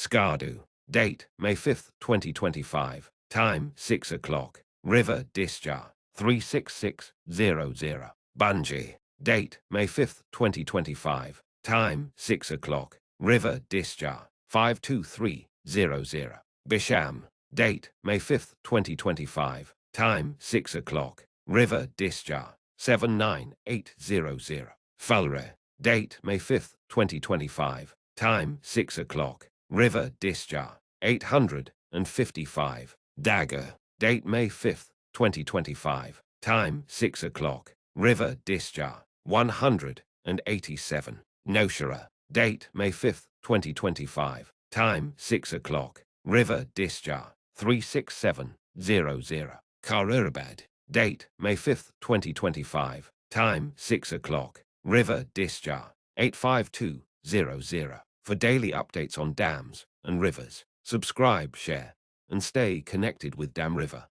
Skardu. Date, May 5, 2025. Time, 6 o'clock. River Discharge, 36600. Bunji. Date, May 5, 2025. Time, 6 o'clock. River Discharge, 52300. Besham. Date, May 5, 2025. Time, 6 o'clock. River Discharge, 79800. Phulra. Date, May 5, 2025. Time, 6 o'clock. River Discharge, 855. Dagger. Date, May 5, 2025. Time, 6 o'clock. River Discharge, 187. Nowshera. Date, May 5, 2025. Time, 6 o'clock. River Discharge, 36700. Khairabad. Date, May 5, 2025. Time, 6 o'clock. River Discharge, 85200. For daily updates on dams and rivers, subscribe, share, and stay connected with DamRiver.